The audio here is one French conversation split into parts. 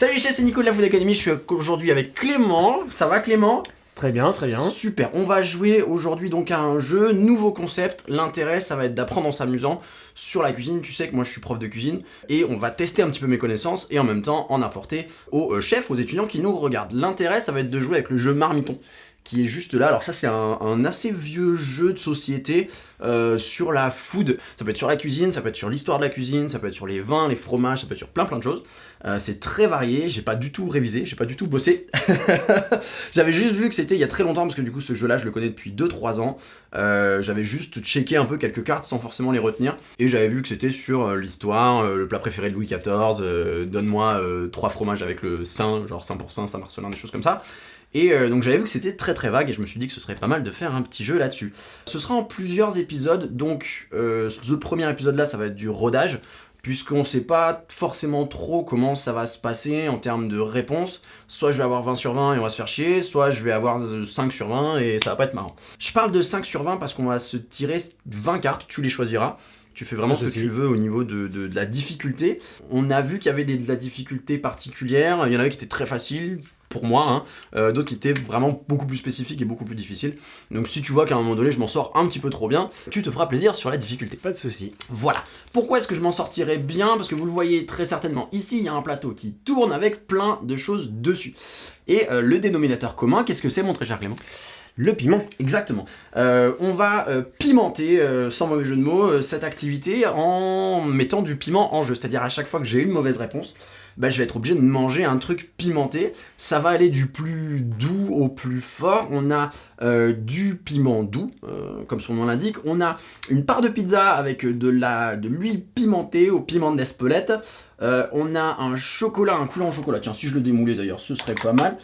Salut chef, c'est Nico de la Food Academy, je suis aujourd'hui avec Clément. Ça va Clément? Très bien, très bien. Super, on va jouer aujourd'hui donc à un jeu, nouveau concept. L'intérêt, ça va être d'apprendre en s'amusant sur la cuisine. Tu sais que moi je suis prof de cuisine et on va tester un petit peu mes connaissances et en même temps en apporter aux chefs, aux étudiants qui nous regardent. L'intérêt, ça va être de jouer avec le jeu Marmiton, qui est juste là. Alors ça c'est un assez vieux jeu de société sur la food. Ça peut être sur la cuisine, ça peut être sur l'histoire de la cuisine, ça peut être sur les vins, les fromages, ça peut être sur plein de choses. C'est très varié, j'ai pas du tout révisé, j'ai pas du tout bossé. J'avais juste vu que c'était il y a très longtemps, parce que du coup ce jeu là je le connais depuis 2-3 ans. J'avais juste checké un peu quelques cartes sans forcément les retenir. Et j'avais vu que c'était sur l'histoire, le plat préféré de Louis XIV, donne-moi 3 fromages avec le Saint, genre Saint pour Saint, Saint-Marcelin, des choses comme ça. Et donc j'avais vu que c'était très très vague et je me suis dit que ce serait pas mal de faire un petit jeu là-dessus. Ce sera en plusieurs épisodes, donc ce premier épisode là ça va être du rodage, puisqu'on sait pas forcément trop comment ça va se passer en termes de réponses. Soit je vais avoir 20 sur 20 et on va se faire chier, soit je vais avoir 5 sur 20 et ça va pas être marrant. Je parle de 5 sur 20 parce qu'on va se tirer 20 cartes, tu les choisiras. Tu fais vraiment ce que tu veux au niveau de la difficulté. On a vu qu'il y avait de la difficulté particulière, il y en avait qui étaient très faciles, pour moi, d'autres qui étaient vraiment beaucoup plus spécifiques et beaucoup plus difficiles. Donc si tu vois qu'à un moment donné je m'en sors un petit peu trop bien, tu te feras plaisir sur la difficulté. Pas de souci. Voilà. Pourquoi est-ce que je m'en sortirais bien? Parce que vous le voyez très certainement, ici il y a un plateau qui tourne avec plein de choses dessus. Et le dénominateur commun, qu'est-ce que c'est mon très cher Clément? Le piment. Exactement. On va pimenter, sans mauvais jeu de mots, cette activité en mettant du piment en jeu. C'est-à-dire à chaque fois que j'ai une mauvaise réponse, bah, je vais être obligé de manger un truc pimenté. Ça va aller du plus doux au plus fort. On a du piment doux, comme son nom l'indique. On a une part de pizza avec de l'huile pimentée au piment d'Espelette. On a un chocolat, un coulant au chocolat. Tiens, si je le démoulais d'ailleurs, ce serait pas mal.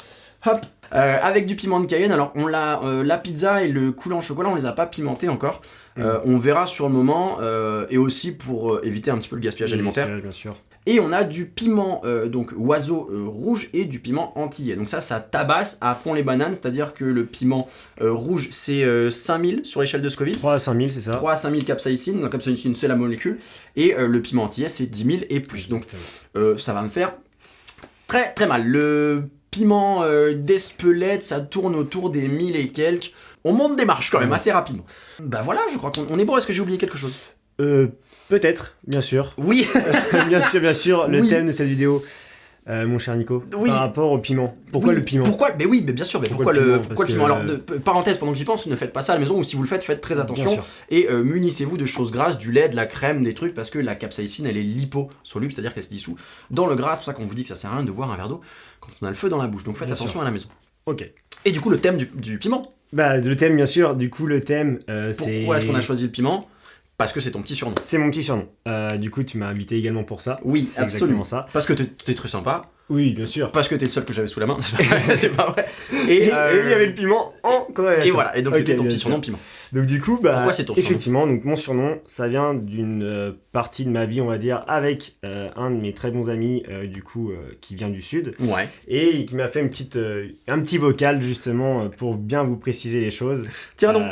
Hop. Avec du piment de Cayenne. Alors on l'a, la pizza et le coulant au chocolat, on les a pas pimentés encore. On verra sur le moment, et aussi pour éviter un petit peu le gaspillage alimentaire. Bien sûr. Et on a du piment donc oiseau rouge et du piment antillais. Donc ça tabasse à fond les bananes, c'est-à-dire que le piment rouge c'est 5000 sur l'échelle de Scoville. 3 à 5000, c'est ça. 3 à 5000 capsaïcine, donc capsaïcine c'est la molécule. Et le piment antillais c'est 10 000 et plus. Donc ça va me faire très très mal. Le piment d'Espelette, ça tourne autour des 1000 et quelques. On monte des marches quand même assez rapidement. Bah voilà, je crois qu'on est bon. Est-ce que j'ai oublié quelque chose? Peut-être, bien sûr. Oui. bien sûr, le Oui. thème de cette vidéo, mon cher Nico, Oui. par rapport au piment. Pourquoi Oui, le piment? Pourquoi? Mais oui, mais bien sûr, mais pourquoi le Parce piment? que- Alors, parenthèse, pendant que j'y pense, ne faites pas ça à la maison, ou si vous le faites, faites très attention. Bien sûr. Et munissez-vous de choses grasses, du lait, de la crème, des trucs, parce que la capsaïcine, elle est liposoluble, c'est-à-dire qu'elle se dissout dans le gras. C'est pour ça qu'on vous dit que ça sert à rien de boire un verre d'eau quand on a le feu dans la bouche. Donc faites Bien attention sûr. à la maison. Ok. Et du coup, le thème du piment. Bah, le thème, bien sûr. Du coup, le thème, c'est... Pourquoi est-ce qu'on a choisi le piment? Parce que c'est ton petit surnom. C'est mon petit surnom. Du coup, tu m'as invité également pour ça. Oui, C'est absolument. exactement ça. Parce que t'es très sympa. Oui, bien sûr. Parce que t'es le seul que j'avais sous la main. C'est pas vrai. Et il y avait le piment en corrélation. Et voilà, et donc Ok, c'était ton bien petit sûr. surnom piment. Donc du coup, bah, Pourquoi c'est ton surnom? effectivement, donc mon surnom, ça vient d'une partie de ma vie, on va dire, avec un de mes très bons amis, qui vient du sud, Ouais. et qui m'a fait un petit vocal justement pour bien vous préciser les choses. Tiens donc.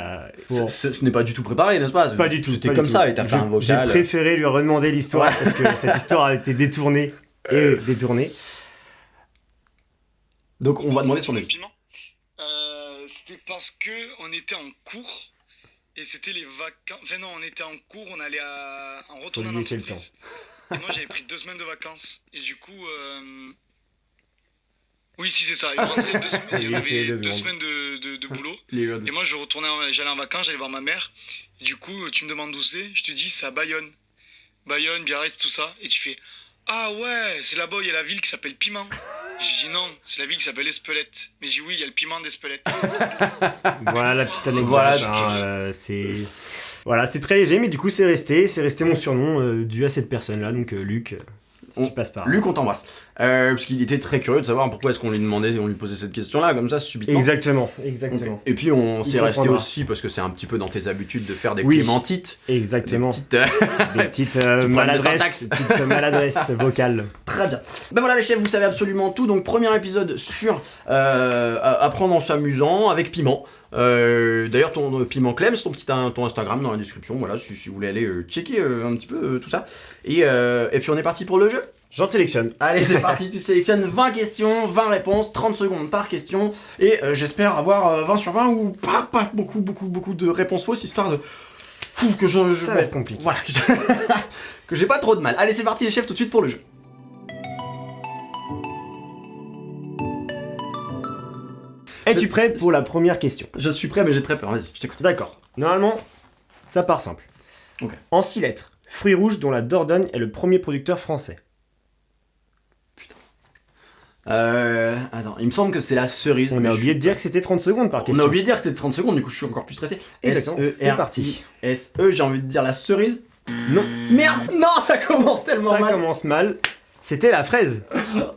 Pour- Ce n'est pas du tout préparé, n'est-ce pas? Pas du tout. C'était pas comme du ça tout. et t'as fait un J'ai vocal. préféré lui redemander l'histoire parce que cette histoire a été détournée et détournée. Donc on va demander son avis. Piment. C'était parce que on était en cours et c'était les vacances. Enfin non, on était en cours, on allait en Pour retournant lui en laisser le entreprise. Et moi j'avais pris 2 semaines de vacances et du coup. Oui, si c'est ça. Il y Oui, c'est avait 2 2 secondes. semaines de boulot. Les gars de- Et moi j'allais en vacances, j'allais voir ma mère. Et du coup, tu me demandes d'où c'est, je te dis c'est à Bayonne. Bayonne, Biarritz, tout ça. Et tu fais ah ouais, c'est là-bas, il y a la ville qui s'appelle Piment. Et j'ai dit non, c'est la ville qui s'appelle Espelette. Mais j'ai dit oui, il y a le piment d'Espelette. Voilà la petite anecdote. Voilà, Voilà, c'est très léger, mais du coup c'est resté mon surnom dû à cette personne-là, donc Luc, si tu passes par là. Luc, on t'embrasse. Parce qu'il était très curieux de savoir pourquoi est-ce qu'on lui demandait, on lui posait cette question-là, comme ça, subitement. Exactement. Ok. Et puis on s'est Il resté comprendra. aussi parce que c'est un petit peu dans tes habitudes de faire des Oui. clémentites. Exactement. Des petites, Des petites de maladresses, syntaxe. vocales. Très bien. Ben voilà les chefs, vous savez absolument tout. Donc premier épisode sur apprendre en s'amusant avec piment. D'ailleurs ton piment Clem, c'est ton Instagram dans la description. Voilà, si vous voulez aller checker un petit peu tout ça. Et puis on est parti pour le jeu. J'en sélectionne. Allez, c'est parti, tu sélectionnes 20 questions, 20 réponses, 30 secondes par question, et j'espère avoir 20 sur 20 ou pas beaucoup de réponses fausses, histoire de... que Ça va être compliqué. Voilà, que j'ai pas trop de mal. Allez, c'est parti les chefs, tout de suite pour le jeu. Es-tu prêt pour la première question? Je suis prêt, mais j'ai très peur, vas-y, je t'écoute. D'accord. Normalement, ça part simple. Ok. En 6 lettres, fruit rouge dont la Dordogne est le premier producteur français. Attends, il me semble que c'est la cerise. On mais a je oublié suis de dire pas- que c'était 30 secondes par On question. a oublié de dire que c'était 30 secondes, du coup je suis encore plus stressé. Exactement, c'est parti. S-E, j'ai envie de dire la cerise. Non, Merde, non, ça commence tellement ça mal. commence mal. C'était la fraise.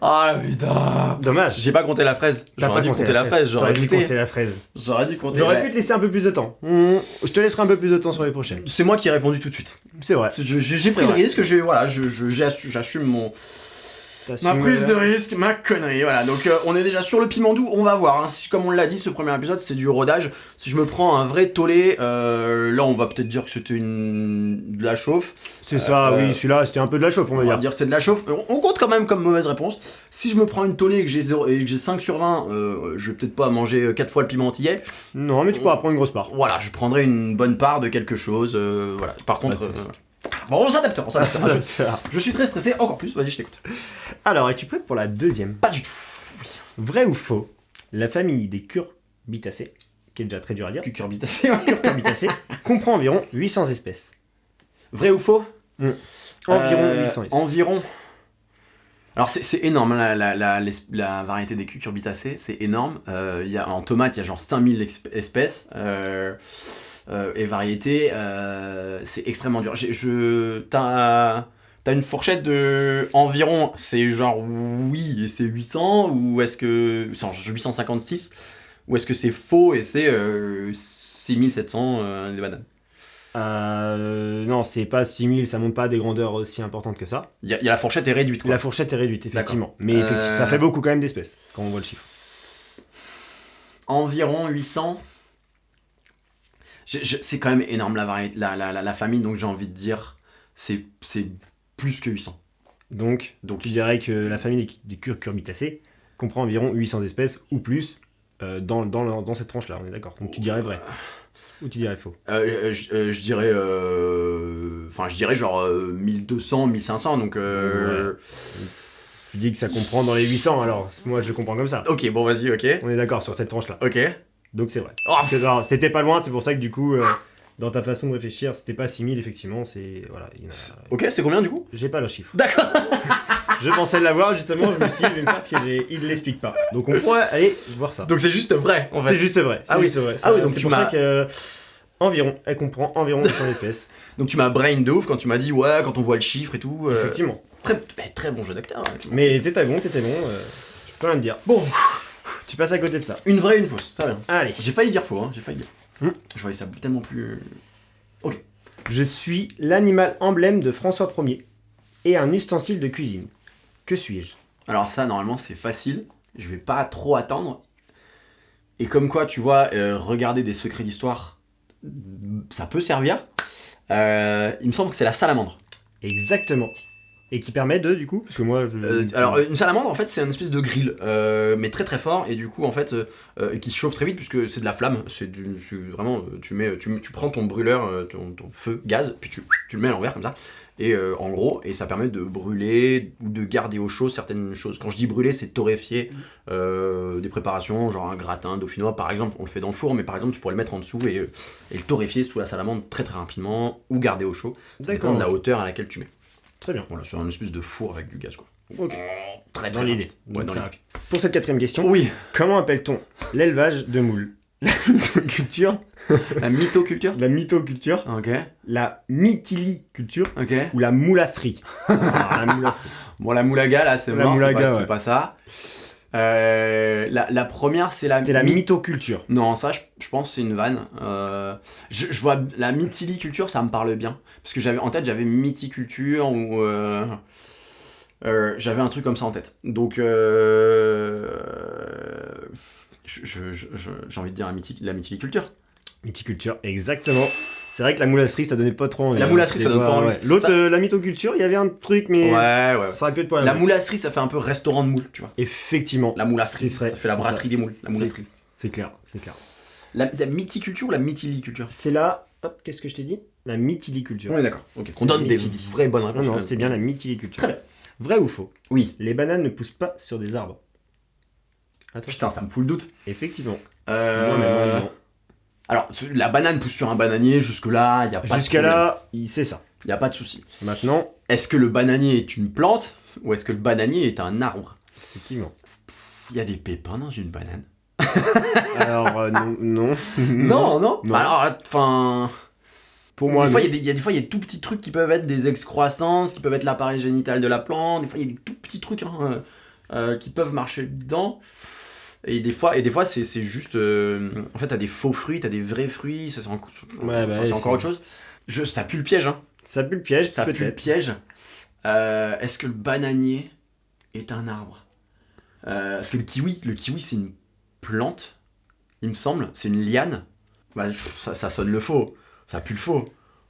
Ah putain. Dommage. J'ai pas compté la fraise. T'as J'aurais pas dû compté compter la fraise, j'aurais T'aurais dû douté. compter la fraise. J'aurais dû compter. J'aurais ouais. pu te laisser un peu plus de temps. Je te laisserai un peu plus de temps sur les prochaines. C'est moi qui ai répondu tout de suite. C'est vrai. J'ai pris le vrai. risque, j'assume ma T'assumes, prise de risque, ma connerie, voilà. Donc on est déjà sur le piment doux, on va voir. Hein. Comme on l'a dit, ce premier épisode, c'est du rodage. Si je me prends un vrai tollé, là on va peut-être dire que c'était de la chauffe. C'est ça, oui, celui-là, c'était un peu de la chauffe, on On va va dire. dire que c'est de la chauffe. On compte quand même comme mauvaise réponse. Si je me prends une tollée et que j'ai 5 sur 20, je vais peut-être pas manger 4 fois le piment antillais. Non, mais tu pourras prendre une grosse part. Voilà, je prendrai une bonne part de quelque chose. Voilà. Par contre... Pas de souci. bon, on s'adapte. Je suis très stressé, encore plus. Vas-y, je t'écoute. Alors, es-tu prêt pour la deuxième? Pas du tout. Vrai ou faux? La famille des cucurbitacées, qui est déjà très dur à dire, Cucurbitacées, ouais. cucurbitacées, comprend environ 800 espèces. Vrai ou faux? Environ 800 espèces. Environ. Alors c'est énorme, hein, la variété des cucurbitacées, c'est énorme. En tomate, il y a genre 5000 espèces. Et variétés, c'est extrêmement dur. T'as une fourchette de environ, c'est genre oui et c'est 800, ou est-ce que... C'est 856, ou est-ce que c'est faux et c'est 6700 des bananes? Non, c'est pas 6000, ça monte pas à des grandeurs aussi importantes que ça. La fourchette est réduite, quoi. La fourchette est réduite, effectivement. D'accord. Mais effectivement, ça fait beaucoup quand même d'espèces, quand on voit le chiffre. Environ 800. C'est quand même énorme la variété, la famille, donc j'ai envie de dire c'est plus que 800. Donc, tu dirais que la famille des cucurbitacées comprend environ 800 espèces ou plus dans cette tranche-là, on est d'accord. Donc tu dirais vrai. Ou tu dirais faux. Je dirais... Enfin, je dirais genre 1200, 1500, donc... Ouais. Tu dis que ça comprend dans les 800, alors moi je le comprends comme ça. Ok, bon, vas-y, ok. On est d'accord sur cette tranche-là. Ok. Donc c'est vrai. Oh, Parce que, alors, t'étais pas loin, c'est pour ça que du coup, dans ta façon de réfléchir, c'était pas 6000, effectivement, c'est... Voilà, ok, c'est combien du coup? J'ai pas le chiffre. D'accord. Je pensais l'avoir, justement, je me suis dit, je vais me faire piéger. Il ne l'explique pas. Donc on pourrait aller voir ça. Donc c'est juste vrai, en fait. C'est juste vrai. Ah oui. Juste vrai. Ah oui, donc c'est tu pour m'as- ça que... elle comprend environ 800 espèces. Donc tu m'as brain de ouf quand tu m'as dit, ouais, quand on voit le chiffre et tout... Effectivement. Très bon jeu d'acteur. Hein, Mais t'étais bon, je peux rien te dire. Bon, Tu passes à côté de ça. une vraie et une fausse, très bien. Allez. J'ai failli dire faux, hein, j'ai failli dire. Hmm. Je voyais ça tellement plus... Je suis l'animal emblème de François Ier et un ustensile de cuisine. Que suis-je? Alors ça, normalement, c'est facile. Je vais pas trop attendre. Et comme quoi, tu vois, regarder des secrets d'histoire, ça peut servir. Il me semble que c'est la salamandre. Exactement. Et qui permet de, du coup, parce que moi, Alors, une salamandre, en fait, c'est une espèce de grill, mais très très fort, et du coup, en fait, qui se chauffe très vite, puisque c'est de la flamme. C'est vraiment, tu prends ton brûleur, ton feu, gaz, puis tu le mets à l'envers, comme ça. Et en gros, et ça permet de brûler ou de garder au chaud certaines choses. Quand je dis brûler, c'est torréfier des préparations, genre un gratin dauphinois, par exemple, on le fait dans le four, mais par exemple, tu pourrais le mettre en dessous et le torréfier sous la salamandre très très rapidement, ou garder au chaud. Ça dépend de la hauteur à laquelle tu mets. Très bien. Voilà, sur un espèce de four avec du gaz, quoi. Ok. Très Dans très l'idée. rapide. Ouais, dans Très l'idée. rapide. Pour cette quatrième question, Oui, comment appelle-t-on l'élevage de moules? La mythoculture, la mythoculture. la mythoculture, Ok, la mythiliculture ok. ou la moulasserie? Ah, la moulasserie. Bon, la moulaga, là, c'est La mort, moulaga, ouais. c'est pas ça. La première, c'est la... C'était la mythoculture. Non, ça, je pense que c'est une vanne. Je vois la mythiliculture, ça me parle bien. Parce que j'avais en tête, j'avais mythiculture ou... j'avais un truc comme ça en tête. Donc, j'ai envie de dire la mythiliculture. Mythiculture, exactement. C'est vrai que la moulasserie, ça donnait pas trop envie. La moulasserie, ça donne pas envie. L'autre, Ça- la mythoculture, il y avait un truc, mais Ouais. ça aurait pu être pas La mal. moulasserie, ça fait un peu restaurant de moule, tu vois. Effectivement. La moulasserie, Ce serait- ça fait la c'est brasserie ça. des moules. La moulasserie. C'est clair, c'est clair. La mythiculture ou la mythiliculture? C'est là, hop, qu'est-ce que je t'ai dit? La mythiliculture. On est d'accord. Ok. On C'est donne la des mythili. vraies bonnes Non, réponses. non, c'est bien la mythiliculture. Très bien. Vrai ou faux? Oui. Les bananes ne poussent pas sur des arbres. Attention. Putain, ça me fout le doute. Effectivement. Euh, Moi-même, moi, Alors, la banane pousse sur un bananier, jusque-là, il n'y a pas jusqu'à de problème. là, c'est ça. Il n'y a pas de souci. Maintenant, Est-ce que le bananier est une plante ou est-ce que le bananier est un arbre? effectivement. Il y a des pépins dans une banane. Alors, non. Non. Non. Alors, enfin... Pour moi, des fois, non. il y a des fois, il y a des tout petits trucs qui peuvent être des excroissances, qui peuvent être l'appareil génital de la plante. Des fois, il y a des tout petits trucs qui peuvent marcher dedans. Et des fois c'est juste... en fait, t'as des faux fruits, t'as des vrais fruits. Ça, c'est encore c'est- autre chose. Ça pue le piège, hein. Ça pue le piège, Ça pue le peut-être. piège. Est-ce que le bananier est un arbre? Parce que le kiwi, c'est une plante, il me semble. C'est une liane. Bah, ça sonne le faux. Ça pue le faux.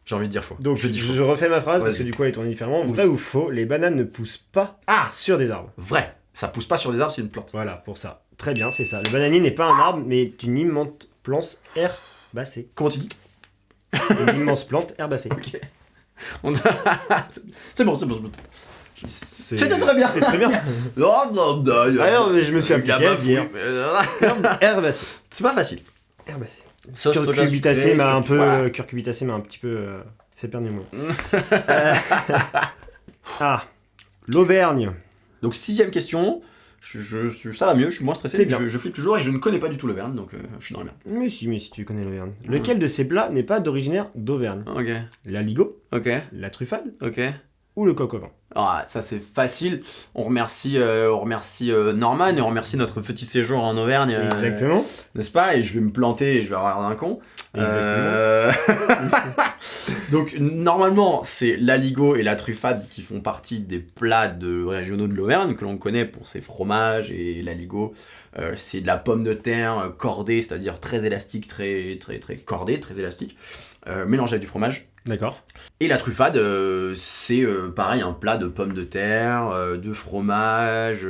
J'ai envie de dire faux. Donc, je dis faux. je refais ma phrase parce Vas-y. que du coup, elle est tournée différemment. Oui. Vrai ou faux? Les bananes ne poussent pas sur des arbres. Vrai. Ça pousse pas sur des arbres, c'est une plante. Voilà, pour ça. Très bien, c'est ça. Le bananier n'est pas un arbre, mais est une immense plante herbacée. Comment tu dis? Une immense plante herbacée. Ok. C'est bon. C'était très bien. C'était très bien. Non. Alors, mais je me suis Il a appliqué à bafoué, dire. mais- Herbacée. C'est pas facile. Herbacée. Sauce Cœur soja cubitacé sucrée, m'a un est-ce que- peu, voilà. cœur cubitacé m'a un petit peu fait perdre mes moyens. Ah, l'Auvergne. Donc 6ème question. Ça va mieux, je suis moins stressé. C'est bien. Je flippe toujours et je ne connais pas du tout l'Auvergne, donc je suis dans la merde. Mais si tu connais l'Auvergne. Lequel de ces plats n'est pas d'originaire d'Auvergne? Ok. L'aligot, Ok. la truffade Ok. ou le coq au vin? Ah, ça c'est facile. On remercie Norman et on remercie notre petit séjour en Auvergne. Exactement. N'est-ce pas? Et je vais me planter et je vais avoir un con. Donc normalement c'est l'aligot et la truffade qui font partie des plats régionaux de l'Auvergne que l'on connaît pour ses fromages. Et l'aligot c'est de la pomme de terre cordée, c'est-à-dire très élastique, très cordée, très élastique, mélangée avec du fromage. D'accord. Et la truffade, c'est pareil, un plat de pommes de terre, de fromage,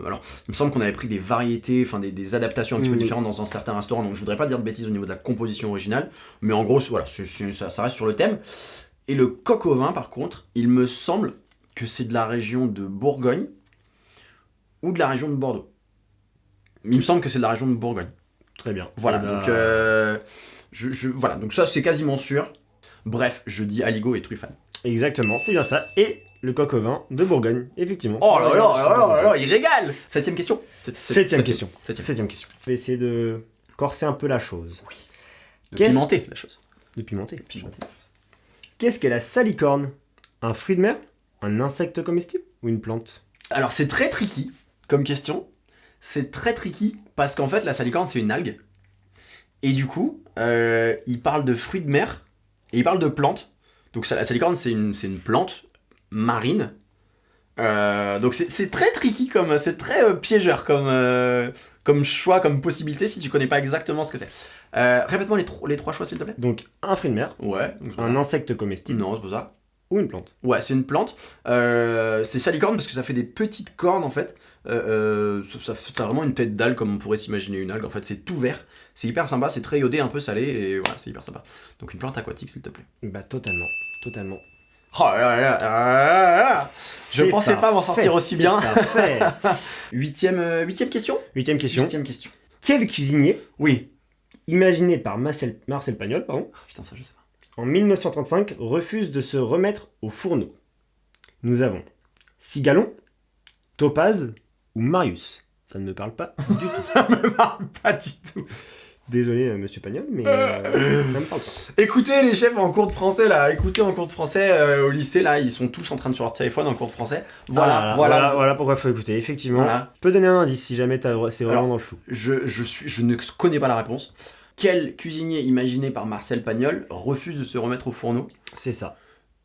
alors, il me semble qu'on avait pris des variétés, enfin des adaptations un petit peu Oui. différentes dans un certain restaurant, donc je voudrais pas dire de bêtises au niveau de la composition originale, mais en gros, voilà, ça reste sur le thème. Et le coq au vin, par contre, il me semble que c'est de la région de Bourgogne ou de la région de Bordeaux. Il me semble que c'est de la région de Bourgogne. Très bien. Voilà, Eh ben, donc voilà, donc ça c'est quasiment sûr. Bref, je dis aligot et truffade. Exactement, c'est bien ça. Et le coq au vin de Bourgogne, effectivement. Oh là là, il régale. 7ème question. Septième question. Septième. Septième question. Je vais essayer de corser un peu la chose. De Qu'est-ce- pimenter la chose. De pimenter. Qu'est-ce qu'est la salicorne? Un fruit de mer? Un insecte comestible? Ou une plante? Alors c'est très tricky comme question. C'est très tricky parce qu'en fait la salicorne c'est une algue. Et du coup, il parle de fruits de mer et il parle de plantes. Donc la salicorne c'est une plante marine. Donc c'est très tricky c'est très piégeur comme choix, comme possibilité si tu connais pas exactement ce que c'est. Répète-moi les trois choix s'il te plaît. Donc un fruit de mer, Ouais. Donc c'est pas un ça. insecte comestible Non, c'est pas ça. ou une plante. Ouais, c'est une plante. C'est salicorne parce que ça fait des petites cornes en fait. Ça a vraiment une tête d'algue comme on pourrait s'imaginer une algue. En fait, c'est tout vert. C'est hyper sympa, c'est très iodé, un peu salé et voilà, c'est hyper sympa. Donc une plante aquatique s'il te plaît. Bah totalement. Oh là là là là là. Je C'est pensais pas m'en parfait, sortir aussi c'est bien. parfait. Huitième question. Huitième question. Huitième question. Quel cuisinier, Oui. imaginé par Marcel Pagnol, Oh, putain, ça je sais pas. en 1935, refuse de se remettre au fourneau? Nous avons Cigalon, Topaz ou Marius. Ça ne me parle pas du tout. Ça me parle pas du tout. Désolé, monsieur Pagnol, mais ça me parle pas. Écoutez les chefs en cours de français là, écoutez en cours de français au lycée là, ils sont tous en train de sur leur téléphone en cours de français. Voilà pourquoi il faut écouter. Effectivement, Voilà. je peux donner un indice si jamais c'est vraiment Alors, dans le flou. Je ne connais pas la réponse. Quel cuisinier imaginé par Marcel Pagnol refuse de se remettre au fourneau? C'est ça,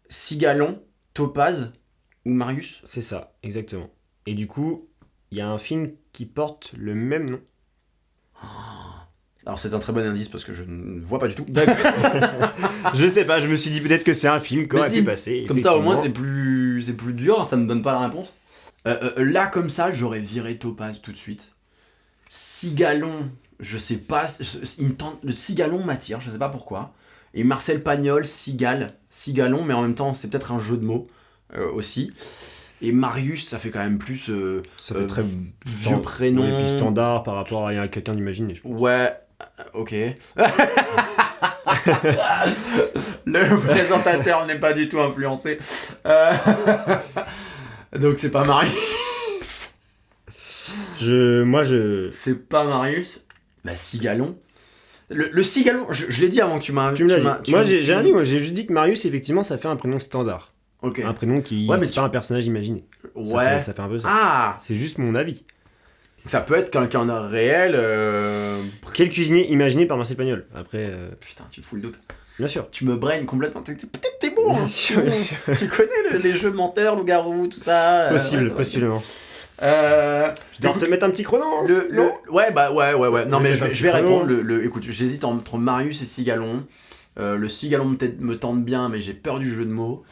Cigalon, Topaz ou Marius? c'est ça, exactement. Et du coup, il y a un film qui porte le même nom. Alors c'est un très bon indice parce que je ne vois pas du tout. D'accord. Je sais pas, je me suis dit peut-être que c'est un film qui Mais aurait si, pu passer. Comme ça au moins effectivement. c'est plus dur, ça me donne pas la réponse. Là comme ça j'aurais viré Topaz tout de suite. Cigalon, je sais pas, il me tente, le Cigalon m'attire, je sais pas pourquoi. Et Marcel Pagnol, Cigalon, mais en même temps c'est peut-être un jeu de mots aussi. Et Marius, ça fait quand même plus Ça fait très vieux prénom. Et puis standard par rapport à quelqu'un d'imaginer, je pense. Ouais, ok. Le présentateur n'est pas du tout influencé. Donc c'est pas Marius. Moi, je... C'est pas Marius. Bah Cigalon. Le Cigalon, je l'ai dit avant que tu m'as... Tu me l'as dit. Moi, j'ai rien dit, moi, j'ai juste dit que Marius, effectivement, ça fait un prénom standard. Ok. Un prénom qui... Ouais, mais c'est pas un personnage imaginé. Ouais. Ça fait un peu ça. Ah, C'est juste mon avis. ça peut être quelqu'un de réel. Quel cuisinier imaginé par Marcel Pagnol? Après, Putain, tu fous le doute. bien sûr. Tu me braines complètement. Peut-être t'es bon. Bien Hein, sûr, t'es bon. bien sûr. Tu connais les jeux menteurs, loup-garou, tout ça. Possiblement. Euh, Je dois te mettre un petit chrono. Hein, Ouais. Non, mais je vais Vraiment. répondre. Écoute, j'hésite entre Marius et Cigalon. Le Cigalon peut-être me tente bien, mais j'ai peur du jeu de mots.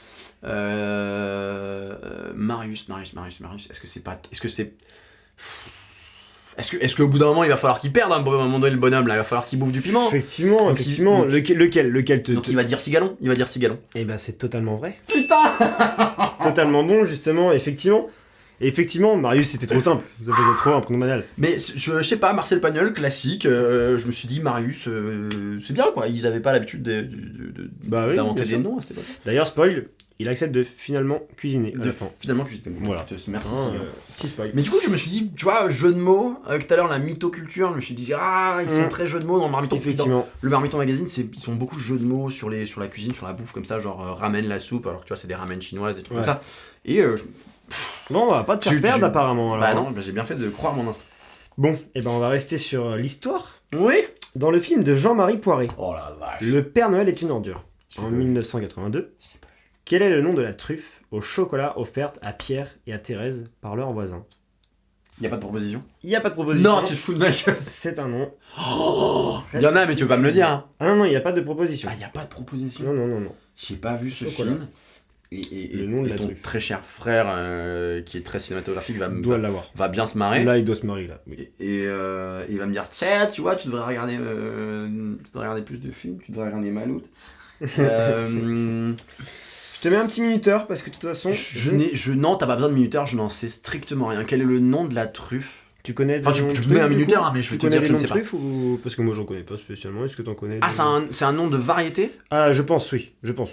Marius. Est-ce qu'au bout d'un moment il va falloir qu'il perde un moment donné le bonhomme là, il va falloir qu'il bouffe du piment. Effectivement. Donc, Lequel te... Donc il va dire Cigalon. Eh ben, c'est totalement vrai. Putain. Totalement bon, justement, effectivement. Et effectivement, Marius, c'était trop simple. Ça faisait trop un prénom banal. Mais je sais pas, Marcel Pagnol, classique. Je me suis dit Marius, c'est bien quoi. Ils avaient pas l'habitude Bah oui, d'inventer bien des sûr. noms à cette époque. D'ailleurs, spoil, il accepte de finalement cuisiner à la fin. Finalement, Voilà. Merci. Hein, Cigalon. petit spoil. Mais du coup, je me suis dit, tu vois, jeu de mots, avec tout à l'heure la mythoculture, je me suis dit, ils sont très jeux de mots dans le Marmiton. Effectivement. Le Marmiton Magazine, ils sont beaucoup jeux de mots sur la cuisine, sur la bouffe, comme ça, genre ramène la soupe, alors que tu vois, c'est des ramen chinoises, des trucs Ouais. comme ça. Et Bon, on va pas te faire perdre apparemment. Alors, bah hein. non, j'ai bien fait de croire mon instinct. Bon, et ben on va rester sur l'histoire. Oui. Dans le film de Jean-Marie Poiré, Oh la vache. Le Père Noël est une ordure, J'ai en pas vu. 1982, quel est le nom de la truffe au chocolat offerte à Pierre et à Thérèse par leurs voisins? Y a pas de proposition? Il n'y a pas de proposition. Non, tu te fous de ma gueule. C'est un nom. Il y en a, mais tu veux pas me le dire. Hein. Ah non, il n'y a pas de proposition. Ah, y a pas de proposition. Non. J'ai pas vu ce Chocolat. film. Et Le nom de la ton truffe. très cher frère, qui est très cinématographique, Il doit l'avoir. va bien se marrer. Là, il doit se marier, là. Oui. Et il va me dire, tiens, tu vois, tu devrais regarder plus de films, tu devrais regarder Maloute. Je te mets un petit minuteur parce que de toute façon, Non, t'as pas besoin de minuteur, je n'en sais strictement rien. Quel est le nom de la truffe? tu connais. Enfin, tu me mets un minuteur, hein, mais je vais te dire que je ne sais pas. Truffe ou... Parce que moi, j'en connais pas spécialement. Est-ce que t'en connais? Ah, c'est un nom de variété? Ah, je pense, oui. Je pense.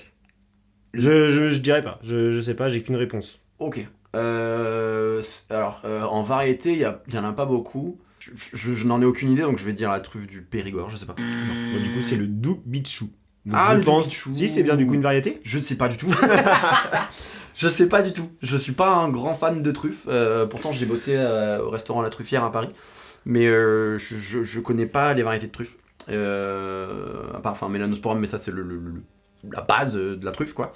Je dirais pas. Je sais pas, j'ai qu'une réponse. Ok. Alors, en variété, il y en a pas beaucoup. Je n'en ai aucune idée, donc je vais dire la truffe du Périgord, je sais pas. Non. Bon, du coup, c'est le Doubichou. Donc, Ah, je le pense... Doubichou. Si, c'est bien du coup une variété. Je ne sais pas du tout. Je sais pas du tout. Je suis pas un grand fan de truffes. Pourtant, j'ai bossé au restaurant La Truffière à Paris. Mais je connais pas les variétés de truffes. À part, enfin, Mélanosporum, mais ça, c'est la base de la truffe, quoi.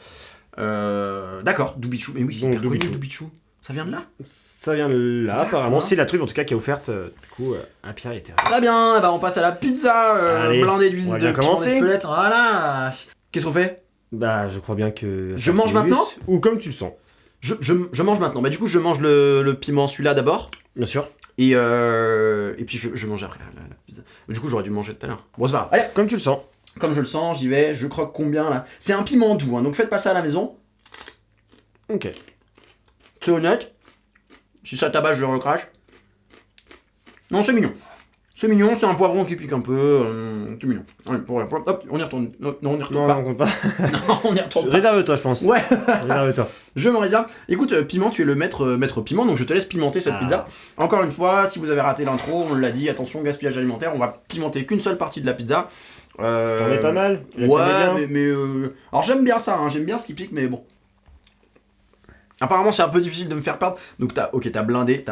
D'accord, Doubichou. Mais oui, c'est Donc, hyper connu, Doubichou. Doubichou. Ça vient de là? Ça vient de là, D'accord. apparemment. C'est la truffe, en tout cas, qui est offerte du coup à Pierre et Thérèse. Très bien, on passe à la pizza Allez, blindée on d'huile va de bien piment commencer. d'Espelette. Voilà. Qu'est-ce qu'on fait? Bah, je crois bien que... Je mange maintenant? Ou comme tu le sens. Je mange maintenant. Bah, du coup, je mange le piment celui-là d'abord. Bien sûr. Et puis je mange après la pizza. Du coup, j'aurais dû manger tout à l'heure. Bon, c'est pas grave. Allez, Comme tu le sens. comme je le sens, j'y vais. Je croque combien là? C'est un piment doux, hein, donc faites pas ça à la maison. Ok. C'est honnête. Si ça tabasse, je le recrache. Non, c'est mignon. C'est mignon, c'est un poivron qui pique un peu. C'est mignon. Allez, hop, on y retourne. Non, on y retourne Non, pas. on compte pas. Non, on y retourne pas. Réserve-toi, je pense. Ouais, Réserve-toi. je me réserve. Écoute, Piment, tu es le maître piment, donc je te laisse pimenter cette Ah. pizza. Encore une fois, si vous avez raté l'intro, on l'a dit, attention, gaspillage alimentaire, on va pimenter qu'une seule partie de la pizza. T'en es pas mal. Je la Ouais, connais bien. mais alors j'aime bien ça, hein, j'aime bien ce qui pique, mais bon. Apparemment, c'est un peu difficile de me faire perdre. Donc, t'as blindé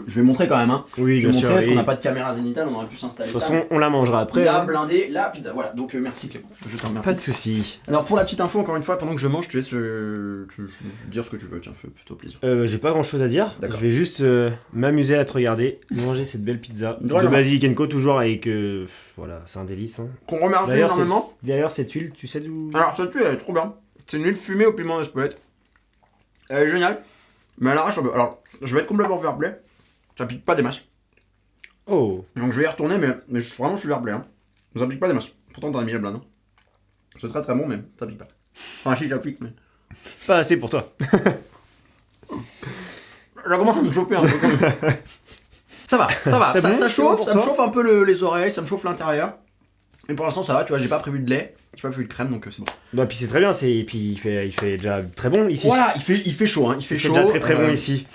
je vais montrer quand même. Hein. Oui, Je vais bien sûr. montrer parce et- qu'on n'a pas de caméra zénitale, on aurait pu s'installer. De toute façon, on la mangera après. Il a hein. blindé la pizza. Voilà, donc merci Clément. Je t'en remercie. Pas de soucis. Alors, pour la petite info, encore une fois, pendant que je mange, je te laisse dire ce que tu veux. Tiens, fais plutôt plaisir. J'ai pas grand chose à dire. D'accord. Je vais juste m'amuser à te regarder, manger cette belle pizza de Vraiment. basilic co toujours avec. Voilà, c'est un délice. Hein. Qu'on remercie D'ailleurs, énormément. D'ailleurs, cette huile, tu sais d'où. Alors, cette huile, elle est trop bien. C'est une huile fumée au piment d'Espelette. Elle est géniale. Mais elle arrache un peu. Alors, je vais être complètement fair play. Ça pique pas des masses. Oh, Donc, je vais y retourner, mais vraiment, je suis fair play. Hein. Ça pique pas des masses. Pourtant, t'en as mis la blinde. Hein. C'est très très bon, mais ça pique pas. Enfin, si, ça pique, mais. pas assez pour toi. Là, commence à me chauffer un peu quand même. Ça va. C'est Ça bon, c'est chauffe, bon pour ça me toi chauffe un peu les oreilles, ça me chauffe l'intérieur. Mais pour l'instant, ça va, tu vois, j'ai pas prévu de lait, j'ai pas prévu de crème, donc c'est bon. Bah, puis c'est très bien, et puis il fait déjà très bon ici. Voilà, il fait chaud, hein, il fait Il fait chaud. déjà très très bon ici.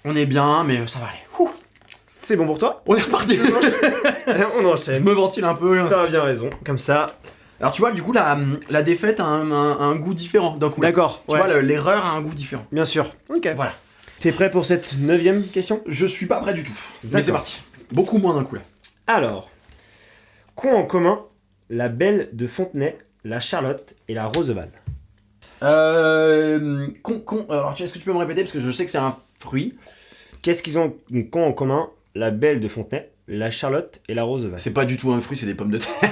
On est bien, mais ça va aller. Ouh. C'est bon pour toi? On est reparti. On Je enchaîne. me ventile un peu. T'as bien raison. Comme ça. Alors, tu vois, du coup, la défaite a un goût différent d'un coup. D'accord. Tu Ouais. vois, l'erreur a un goût différent. Bien sûr. Ok. Voilà. T'es prêt pour cette 9ème question? Je suis pas prêt du tout. Mais D'accord. c'est parti. Beaucoup moins d'un coup là. Alors, qu'ont en commun la Belle de Fontenay, la Charlotte et la Roseval? Alors, est-ce que tu peux me répéter parce que je sais que c'est un fruit. Qu'est-ce qu'ils ont qu'ont en commun la Belle de Fontenay, la Charlotte et la Roseval? C'est pas du tout un fruit, c'est des pommes de terre.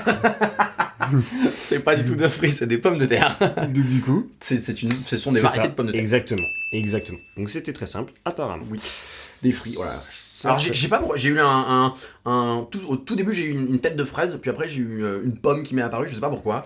C'est pas du tout d'un fruit, c'est des pommes de terre. Du coup, Ce sont des c'est variétés ça. de pommes de terre. Exactement. Donc c'était très simple, apparemment. Oui. Des fruits, voilà. Ça, Alors c'est- j'ai pas j'ai eu au tout début j'ai eu une tête de fraise, puis après j'ai eu une pomme qui m'est apparue, je sais pas pourquoi.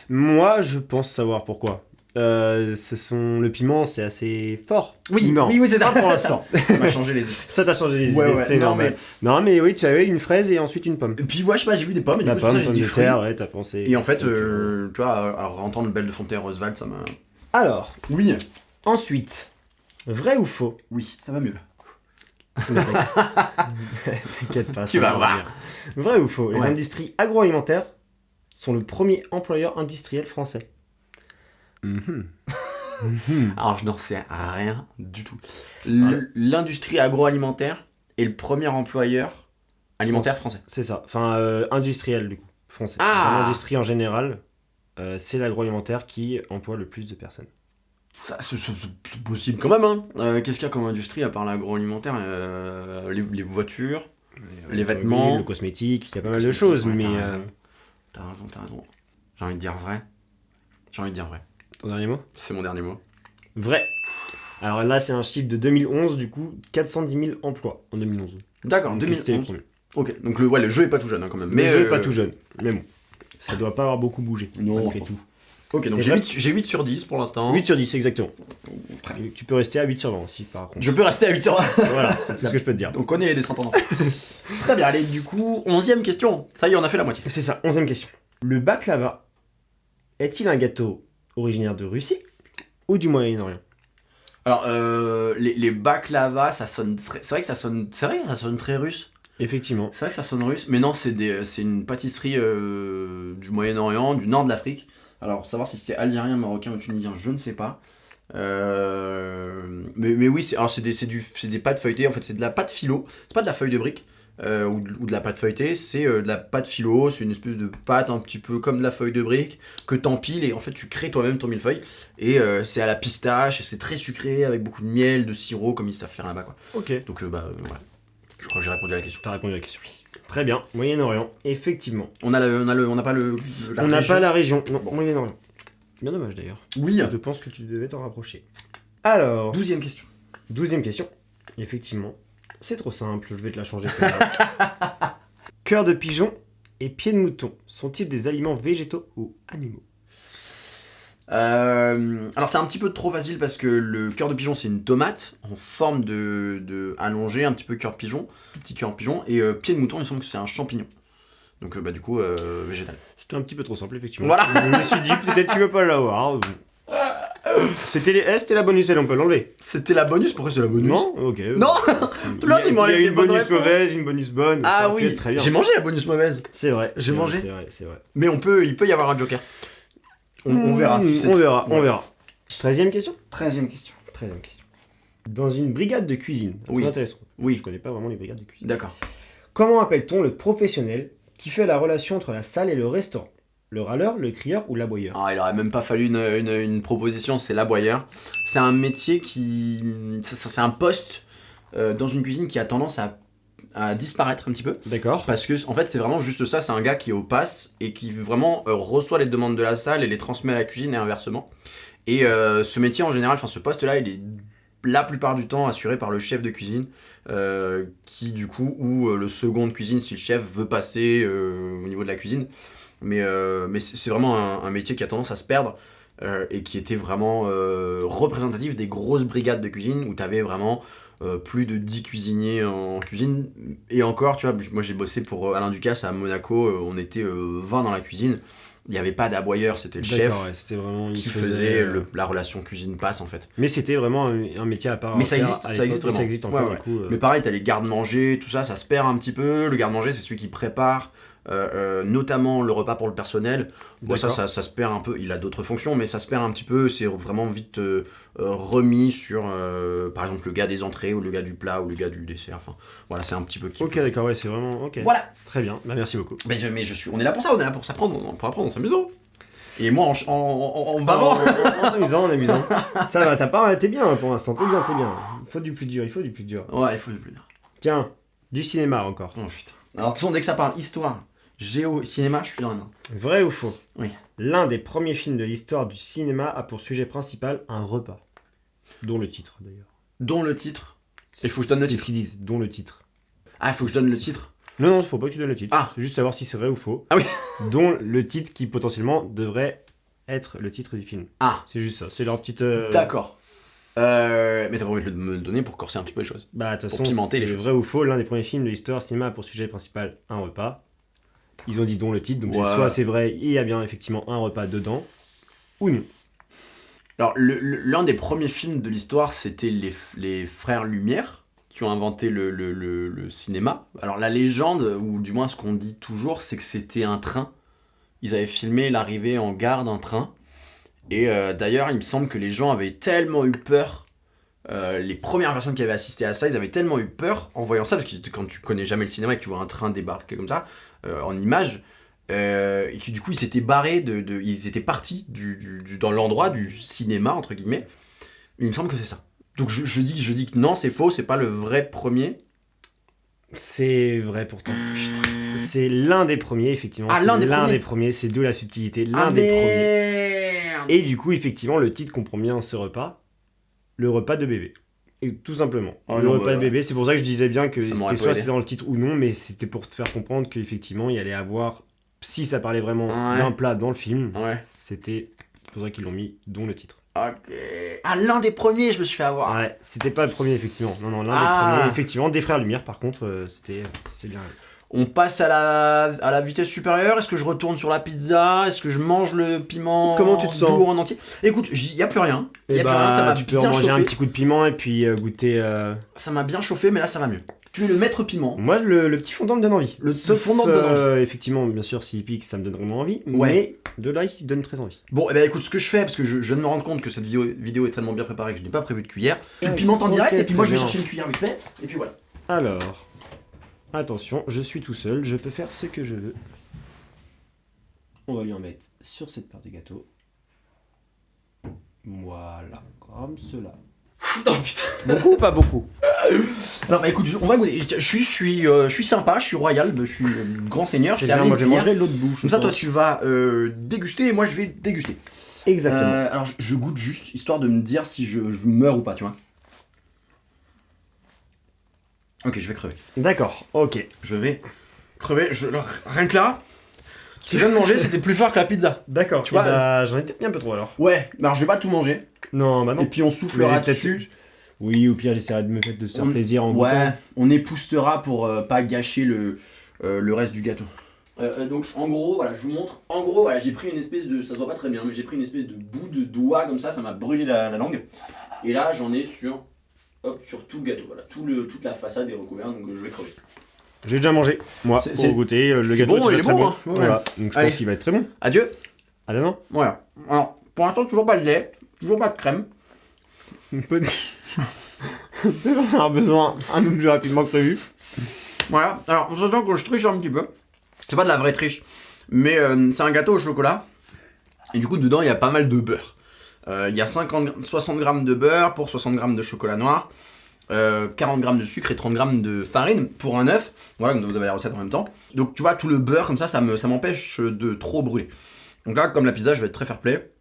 Moi, je pense savoir pourquoi. Le piment, c'est assez fort. Oui, non. oui, c'est ça. Pas pour l'instant. Ça m'a changé les idées. Ça t'a changé les Ouais, idées, ouais, c'est non, normal. Non, mais oui, tu avais une fraise et ensuite une pomme. Et puis ouais, je sais pas, j'ai vu des pommes et du La coup c'est pour ça, pomme, j'ai pomme dit de fruits. terre, ouais, t'as pensé. Et en fait, Ok. tu vois, à entendre Belle de Fontaine Roosevelt, ça m'a. Alors, Oui, ensuite, vrai ou faux? oui, ça va mieux. T'inquiète pas, Tu ça vas va voir. revenir. Vrai ou faux? Les Ouais. industries agroalimentaires sont le premier employeur industriel français. Mhm. Alors je n'en sais rien du tout. Ouais. L'industrie agroalimentaire est le premier employeur alimentaire français. C'est ça. Enfin, industriel, du coup, français. Ah. Dans l'industrie en général, c'est l'agroalimentaire qui emploie le plus de personnes. Ça, c'est possible quand même. Hein. Qu'est-ce qu'il y a comme industrie à part l'agroalimentaire les voitures, les vêtements. Le cosmétique, il y a pas mal de Cosmétique, choses, ouais, mais... t'as raison. J'ai envie de dire vrai. Ton dernier mot? C'est mon dernier mot. Vrai. Alors là, c'est un chiffre de 2011, du coup, 410 000 emplois en 2011. D'accord, Donc, c'était le 2011. premier. Ok, donc le jeu est pas tout jeune hein, quand même. Mais le jeu est pas euh, tout jeune, mais bon. Ça doit pas avoir beaucoup bougé, Non, malgré je pense tout. Ok, donc C'est j'ai 8 sur 10 pour l'instant. 8 sur 10, exactement. Très Et tu peux rester à 8 sur 20 aussi, par contre. Je peux rester à 8 sur 10. Voilà, c'est tout ce que je peux te dire. On connaît les descendants d'enfants. Très bien, allez, du coup, 11ème question. Ça y est, on a fait la moitié. C'est ça, 11ème question. Le baklava est-il un gâteau originaire de Russie ou du Moyen-Orient? Alors, les baklava, ça sonne très... C'est vrai que ça sonne très russe. Effectivement. C'est vrai que ça sonne russe, mais non, c'est une pâtisserie du Moyen-Orient, du nord de l'Afrique. Alors, savoir si c'est algérien, marocain ou tunisien, je ne sais pas. Mais oui, c'est des pâtes feuilletées, en fait, c'est de la pâte philo. C'est pas de la feuille de brique ou de la pâte feuilletée, c'est de la pâte philo. C'est une espèce de pâte un petit peu comme de la feuille de brique que t'empiles et en fait, tu crées toi-même ton millefeuille. Et c'est à la pistache et c'est très sucré avec beaucoup de miel, de sirop, comme ils savent faire là-bas, quoi. Ok. Donc, voilà. Je crois que j'ai répondu à la question. T'as répondu à la question. Très bien, Moyen-Orient, effectivement. On n'a pas On n'a pas la région, non, Bon. Moyen-Orient. Bien dommage d'ailleurs. Oui. Je pense que tu devais t'en rapprocher. Alors, 12ème question. 12ème question. Effectivement, c'est trop simple, je vais te la changer. celle-là. Cœur de pigeon et pied de mouton sont-ils des aliments végétaux ou animaux? Alors c'est un petit peu trop facile parce que le cœur de pigeon c'est une tomate en forme de allongée, un petit peu cœur de pigeon, petit cœur de pigeon, et pied de mouton il me semble que c'est un champignon. Donc du coup végétal. C'était un petit peu trop simple, effectivement. Voilà. Je me suis dit, peut-être tu veux pas l'avoir. C'était la bonus, elle, on peut l'enlever. C'était la bonus, pourquoi c'est la bonus? Non. Ok. Non. L'autre, il m'enlève y a des une bonnes bonus réponses. mauvaise, une bonus bonne. Ah ça, ok, oui, très bien. j'ai mangé la bonus mauvaise. C'est vrai. J'ai mangé. C'est vrai. Mais il peut y avoir un joker. On verra. On verra. 13ème question. 13ème question. Dans une brigade de cuisine. Oui. Très intéressant. Oui. Je connais pas vraiment les brigades de cuisine. D'accord. Comment appelle-t-on le professionnel qui fait la relation entre la salle et le restaurant? Le râleur, le crieur ou l'aboyeur? Ah, il aurait même pas fallu une proposition, c'est l'aboyeur. C'est un métier qui... C'est un poste dans une cuisine qui a tendance à disparaître un petit peu. D'accord. Parce que en fait c'est vraiment juste ça, c'est un gars qui est au pass et qui vraiment reçoit les demandes de la salle et les transmet à la cuisine et inversement. Et ce métier en général, enfin ce poste là, il est la plupart du temps assuré par le chef de cuisine qui du coup, ou le second de cuisine si le chef veut passer au niveau de la cuisine. Mais c'est vraiment un métier qui a tendance à se perdre et qui était vraiment représentatif des grosses brigades de cuisine où tu avais vraiment plus de 10 cuisiniers en cuisine. Et encore, tu vois, moi j'ai bossé pour Alain Ducasse à Monaco, on était 20 dans la cuisine. Il n'y avait pas d'aboyeur, c'était le chef Ouais, c'était vraiment, qui faisait la relation cuisine-passe en fait. Mais c'était vraiment un métier à part. Mais ça entière existe, à ça existe l'époque, vraiment. Ça existe encore, Ouais. du coup. Mais pareil, t'as les gardes-manger, tout ça, ça se perd un petit peu. Le garde-manger, c'est celui qui prépare notamment le repas pour le personnel. Bon, ça se perd un peu, il a d'autres fonctions, mais ça se perd un petit peu, c'est vraiment vite remis sur, par exemple, le gars des entrées, ou le gars du plat, ou le gars du dessert. Enfin, voilà, c'est un petit peu... Ok, d'accord, ouais, c'est vraiment... Ok. Voilà. Très bien, bah, merci beaucoup. Mais on est là pour ça, on est là pour s'apprendre, pour apprendre, en s'amusant. Et moi, en bavant. En amusant. Ça va, t'es bien pour l'instant, t'es bien. Il faut du plus dur. Ouais, il faut du plus dur. Tiens, du cinéma encore. Oh putain. Alors, de toute façon, dès que ça parle histoire, géo, cinéma, je suis dans la main. Vrai ou faux? Oui. L'un des premiers films de l'histoire du cinéma a pour sujet principal un repas. Dont le titre, d'ailleurs. Dont le titre. Il faut que je donne le C'est titre. ce qu'ils disent, dont le titre. Ah, il faut que je donne le titre. Non, faut pas que tu donnes le titre. Ah. C'est juste savoir si c'est vrai ou faux. Ah oui. Dont le titre qui potentiellement devrait être le titre du film. Ah. C'est juste ça, c'est leur petite... D'accord. Mais t'as pas envie de me le donner pour corser un petit peu les choses. Bah, de toute Pour façon, pimenter les c'est choses. vrai ou faux, l'un des premiers films de l'histoire cinéma a pour sujet principal un repas. Ils ont dit dont le titre, donc Ouais. soit c'est vrai, il y a bien effectivement un repas dedans, ou non. Alors, l'un des premiers films de l'histoire, c'était les frères Lumière qui ont inventé le cinéma. Alors, la légende, ou du moins ce qu'on dit toujours, c'est que c'était un train. Ils avaient filmé l'arrivée en gare d'un train. Et d'ailleurs, il me semble que les gens avaient tellement eu peur. Les premières personnes qui avaient assisté à ça, ils avaient tellement eu peur en voyant ça, parce que quand tu connais jamais le cinéma et que tu vois un train débarquer comme ça, en image, et que du coup ils s'étaient barrés, ils étaient partis dans l'endroit du cinéma, entre guillemets. Il me semble que c'est ça. Donc je dis que non, c'est faux, c'est pas le vrai premier. C'est vrai pourtant. Putain. C'est l'un des premiers, effectivement. Ah, c'est l'un des premiers. premiers, c'est d'où la subtilité. L'un Ah des premiers. merde. Et du coup, effectivement, le titre comprend bien ce repas, le repas de bébé. Et tout simplement. Oh le non, repas bah, de bébé, c'est pour ça que je disais bien que ça m'aurait c'était pas soit aidé. c'est dans le titre ou non, mais c'était pour te faire comprendre qu'effectivement, il allait avoir, si ça parlait vraiment Ouais. d'un plat dans le film, Ouais. c'était pour ça qu'ils l'ont mis, dont le titre. Ok. Ah, l'un des premiers, je me suis fait avoir. Ouais, c'était pas le premier, effectivement. Non, l'un Ah. des premiers, effectivement, des frères Lumière, par contre, c'était bien. On passe à la vitesse supérieure. Est-ce que je retourne sur la pizza? Est-ce que je mange le piment Comment tu te sens? doux en entier? Écoute, y a plus rien. Y a plus rien, ça m'a tu peux bien en manger un chauffé. petit coup de piment et puis goûter. Ça m'a bien chauffé, mais là ça va mieux. Tu es le maître piment. Moi, le petit fondant me donne envie. Le fondant me donne envie. Effectivement, bien sûr, s'il pique, ça me donne vraiment envie. Ouais. Mais de là, il donne très envie. Bon, et ben écoute, ce que je fais, parce que je viens de me rendre compte que cette vidéo est tellement bien préparée que je n'ai pas prévu de cuillère. Tu le pimentes en ok, direct, et puis très moi je vais bien. chercher une cuillère vite fait, et puis voilà. Alors, attention, je suis tout seul, je peux faire ce que je veux. On va lui en mettre sur cette part de gâteau. Voilà, comme cela. Oh putain. Beaucoup ou pas beaucoup? Alors bah écoute, on va goûter. Je suis sympa, je suis royal, je suis grand seigneur. C'est je t'ai bien, amené moi une je cuillère. mangerai l'autre bouche. Comme ça, toi tu vas déguster, et moi je vais déguster. Exactement. Alors je goûte juste, histoire de me dire si je meurs ou pas, tu vois. Ok, je vais crever. D'accord, ok. Je vais crever. Rien que là, ce que je viens de manger, c'était plus fort que la pizza. D'accord, Tu tu vois, vois, j'en ai peut-être mis un peu trop alors. Ouais, mais alors je vais pas tout manger. Non, bah non. Et puis on Mais soufflera j'ai peut-être- dessus. Oui, au pire, j'essaierai de se faire plaisir en Ouais, goûtant. on époustera pour pas gâcher le reste du gâteau. Donc en gros, voilà, je vous montre. En gros, voilà, j'ai pris une espèce de, ça se voit pas très bien, mais j'ai pris une espèce de bout de doigt comme ça m'a brûlé la langue. Et là, j'en ai sur tout le gâteau. Voilà, toute la façade est recouverte, donc je vais crever. J'ai déjà mangé, moi, C'est- pour c'est- goûter. Le c'est gâteau bon, est il déjà est très bon, bon. hein. Ouais. Voilà, donc je Allez. pense qu'il va être très bon. Adieu. Ah non. Voilà. Alors, pour l'instant, toujours pas de lait, toujours pas de crème. Un peu de- On va avoir besoin un peu plus rapidement que prévu. Voilà, alors on s'entend que je triche un petit peu. C'est pas de la vraie triche, mais c'est un gâteau au chocolat. Et du coup, dedans, il y a pas mal de beurre. Il y a 60 grammes de beurre pour 60 grammes de chocolat noir. 40 grammes de sucre et 30 grammes de farine pour un œuf. Voilà, comme vous avez la recette en même temps. Donc tu vois, tout le beurre comme ça m'empêche de trop brûler. Donc là, comme la pizza, je vais être très fair play.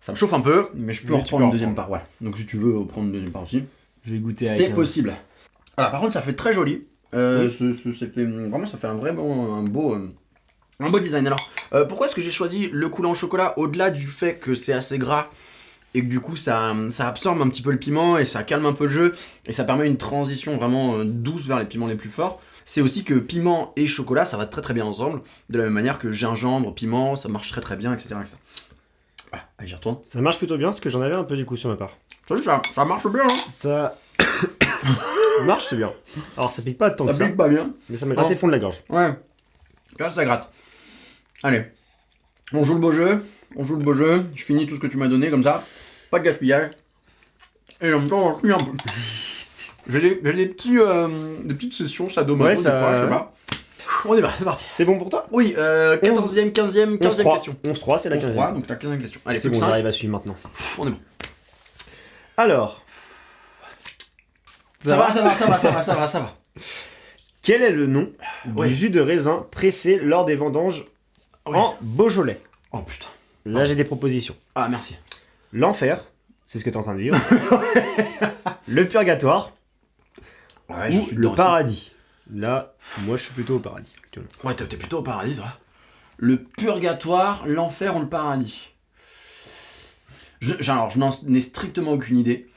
Ça me chauffe un peu, mais je peux en reprendre une deuxième part. Voilà. Donc si tu veux prendre une deuxième part aussi, Je vais goûter avec. c'est possible. Voilà, par contre, ça fait très joli. Vraiment, ça fait un beau design. Alors, pourquoi est-ce que j'ai choisi le coulant au chocolat au-delà du fait que c'est assez gras et que du coup ça absorbe un petit peu le piment et ça calme un peu le jeu et ça permet une transition vraiment douce vers les piments les plus forts. C'est aussi que piment et chocolat ça va très très bien ensemble, de la même manière que gingembre, piment, ça marche très très bien, etc. etc. Voilà, allez j'y retourne. Ça marche plutôt bien parce que j'en avais un peu du coup sur ma part. Ça marche bien hein. Ça marche, c'est bien. Alors ça pique pas tant que Ça ça, pique pas bien. mais ça m'a gratté le fond de la gorge. Ouais. Là ça gratte. Allez. On joue le beau jeu. Je finis tout ce que tu m'as donné comme ça. Pas de gaspillage. Et en même temps on cuit un peu. J'ai des petites sessions sadomaso Ouais, des ça- fois, je sais pas. On démarre, c'est parti. C'est bon pour toi? Oui, 14e, 15e question. 11-3, c'est la 15e. 11-3, donc la 15e question. Allez, C'est plus bon, que j'arrive à suivre maintenant. 5. On est bon. Alors. Ça va. Quel est le nom Ouais. du jus de raisin pressé lors des vendanges Ouais. en Beaujolais? Oh putain. Là, j'ai des propositions. Ah, merci. L'enfer, c'est ce que tu es en train de dire. Le purgatoire Ouais, ou le paradis. Là, moi, je suis plutôt au paradis actuellement. Ouais, t'es plutôt au paradis, toi. Le purgatoire, l'enfer ou le paradis. Alors, je n'en ai strictement aucune idée.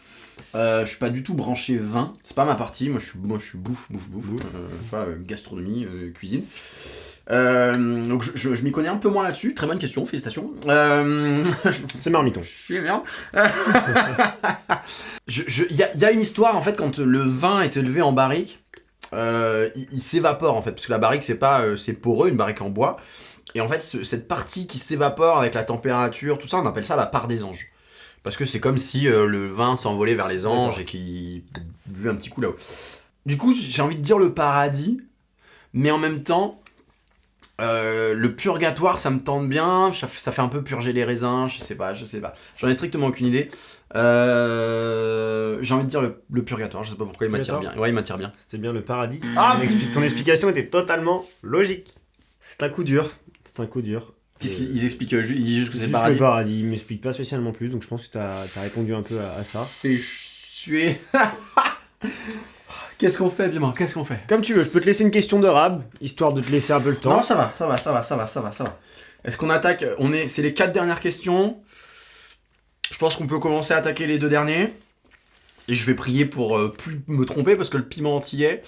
Je suis pas du tout branché vin, c'est pas ma partie. Moi, je suis bouffe. Tu vois, gastronomie, cuisine. Donc, je m'y connais un peu moins là-dessus. Très bonne question, félicitations. C'est marmiton. Chier, merde. Il y a une histoire en fait quand le vin est élevé en barrique, il s'évapore en fait parce que la barrique c'est poreux, une barrique en bois, et en fait cette partie qui s'évapore avec la température, tout ça, on appelle ça la part des anges. Parce que c'est comme si le vin s'envolait vers les anges et qu'il buvait un petit coup là-haut. Du coup, j'ai envie de dire le paradis, mais en même temps, le purgatoire, ça me tente bien. Ça fait un peu purger les raisins, je sais pas. J'en ai strictement aucune idée. J'ai envie de dire le purgatoire, je sais pas pourquoi il m'attire bien. Ouais, il m'attire bien. C'était bien le paradis. Ah, ton explication était totalement logique. C'est un coup dur. Qu'est-ce qu'ils expliquent Ils disent juste que c'est Juste le paradis. le paradis, il m'explique pas spécialement plus, donc je pense que t'as répondu un peu à ça. C'est sué. Qu'est-ce qu'on fait, Biman? Qu'est-ce qu'on fait? Comme tu veux, je peux te laisser une question de rab, histoire de te laisser un peu le temps. Non, ça va. Est-ce qu'on attaque? C'est les 4 dernières questions. Je pense qu'on peut commencer à attaquer les 2 derniers. Et je vais prier pour plus me tromper parce que le piment antillais,